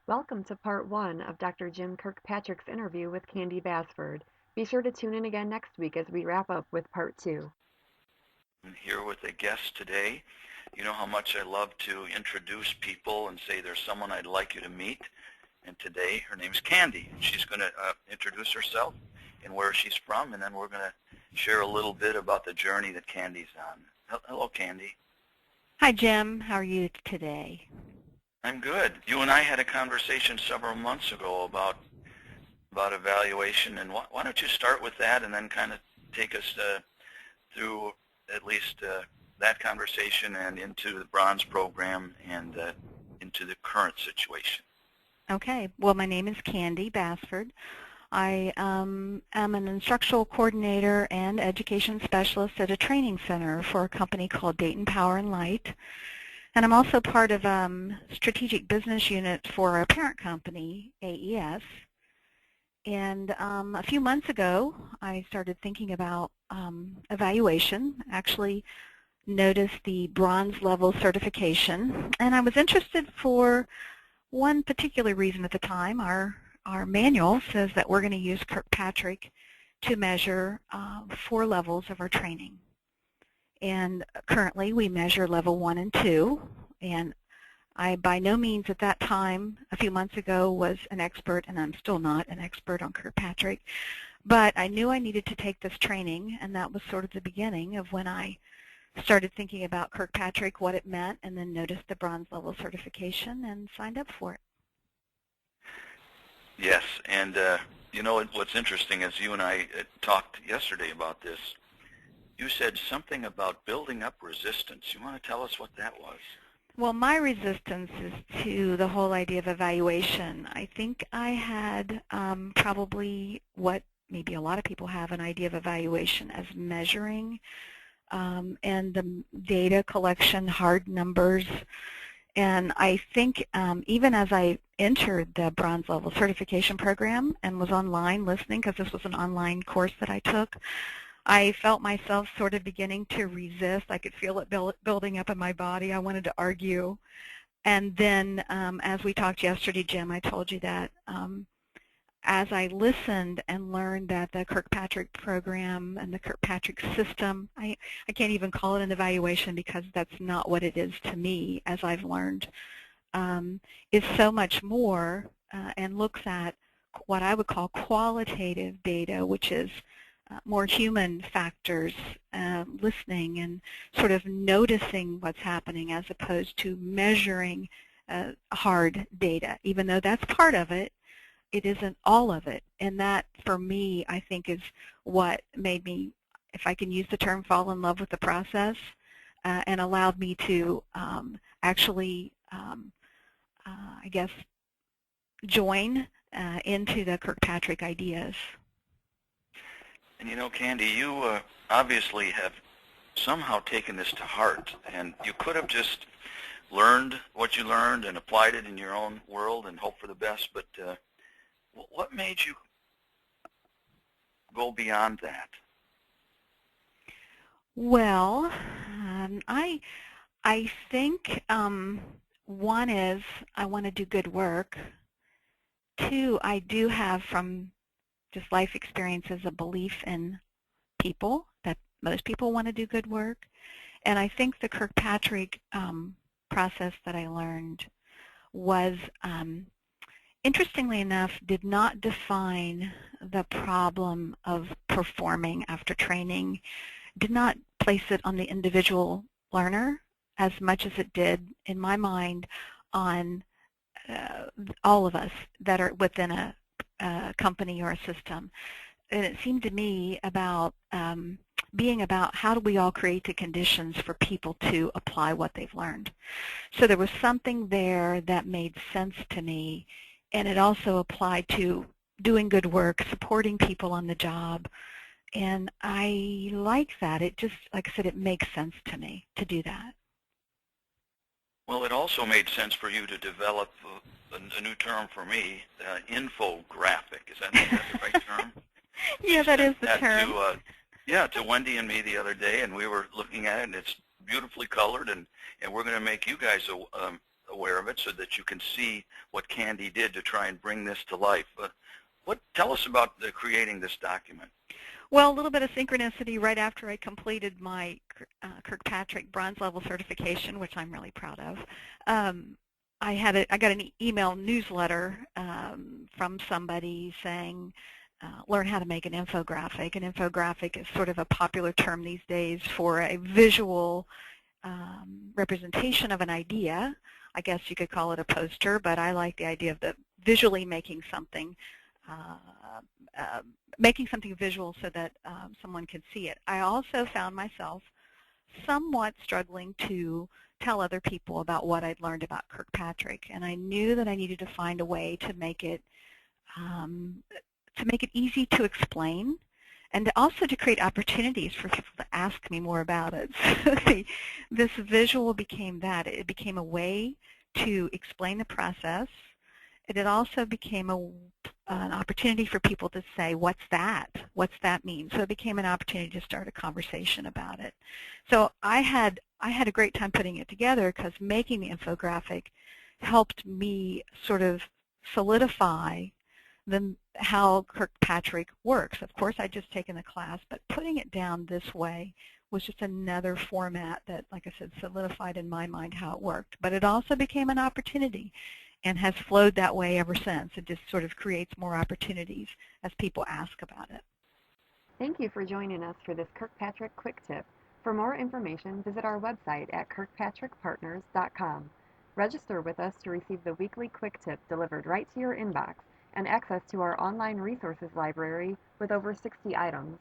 Welcome to part 1 of Dr. Jim Kirkpatrick's interview with Candee Basford. Be sure to tune in again next week as we wrap up with part 2. I'm here with a guest today. You know how much I love to introduce people and say there's someone I'd like you to meet. And today her name's Candee. She's going to introduce herself and where she's from, and then we're going to share a little bit about the journey that Candee's on. Hello, Candee. Hi, Jim. How are you today? I'm good. You and I had a conversation several months ago about evaluation, and why don't you start with that and then kind of take us through at least that conversation and into the Bronze program and into the current situation. Okay. Well, my name is Candee Basford. I am an instructional coordinator and education specialist at a training center for a company called Dayton Power and Light. And I'm also part of strategic business unit for a parent company, AES. And a few months ago, I started thinking about evaluation, actually noticed the bronze level certification, and I was interested for one particular reason at the time. Our manual says that we're going to use Kirkpatrick to measure 4 levels of our training. And currently we measure level 1 and 2, and I by no means at that time, a few months ago, was an expert, and I'm still not an expert on Kirkpatrick, but I knew I needed to take this training, and that was sort of the beginning of when I started thinking about Kirkpatrick, what it meant, and then noticed the bronze level certification and signed up for it. Yes, and you know what's interesting is you and I talked yesterday about this. You said something about building up resistance. You want to tell us what that was? Well, my resistance is to the whole idea of evaluation. I think I had probably what maybe a lot of people have, an idea of evaluation as measuring and the data collection, hard numbers. And I think even as I entered the bronze level certification program and was online listening, because this was an online course that I took, I felt myself sort of beginning to resist. I could feel it building up in my body. I wanted to argue. And then as we talked yesterday, Jim, I told you that as I listened and learned that the Kirkpatrick program and the Kirkpatrick system, I can't even call it an evaluation because that's not what it is to me, as I've learned, is so much more and looks at what I would call qualitative data, which is more human factors, listening and sort of noticing what's happening as opposed to measuring hard data. Even though that's part of it, it isn't all of it. And that, for me, I think is what made me, if I can use the term, fall in love with the process and allowed me to actually, I guess, join into the Kirkpatrick ideas. And you know, Candee, you obviously have somehow taken this to heart, and you could have just learned what you learned and applied it in your own world and hope for the best, but what made you go beyond that? Well, I think one is I want to do good work. 2, I do have from just life experiences a belief in people, that most people want to do good work. And I think the Kirkpatrick process that I learned was, interestingly enough, did not define the problem of performing after training, did not place it on the individual learner as much as it did, in my mind, on all of us that are within a company or a system. And it seemed to me about being about how do we all create the conditions for people to apply what they've learned. So there was something there that made sense to me, and it also applied to doing good work, supporting people on the job, and I like that. It just, like I said, it makes sense to me to do that. Well, it also made sense for you to develop a new term for me, infographic. Is that the right term? Yeah, that is the term. To Wendy and me the other day, and we were looking at it, and it's beautifully colored, and we're going to make you guys aware of it so that you can see what Candee did to try and bring this to life. Tell us about creating this document. Well, a little bit of synchronicity. Right after I completed my Kirkpatrick bronze level certification, which I'm really proud of, I got an email newsletter from somebody saying, learn how to make an infographic. An infographic is sort of a popular term these days for a visual representation of an idea. I guess you could call it a poster, but I like the idea of visually making something visual so that someone can see it. I also found myself somewhat struggling to tell other people about what I'd learned about Kirkpatrick, and I knew that I needed to find a way to make it easy to explain, and also to create opportunities for people to ask me more about it. So this visual became that. It became a way to explain the process. It also became an opportunity for people to say, what's that? What's that mean? So it became an opportunity to start a conversation about it. So I had a great time putting it together because making the infographic helped me sort of solidify how Kirkpatrick works. Of course, I'd just taken the class, but putting it down this way was just another format that, like I said, solidified in my mind how it worked. But it also became an opportunity and has flowed that way ever since. It just sort of creates more opportunities as people ask about it. Thank you for joining us for this Kirkpatrick Quick Tip. For more information, visit our website at kirkpatrickpartners.com. Register with us to receive the weekly Quick Tip delivered right to your inbox and access to our online resources library with over 60 items.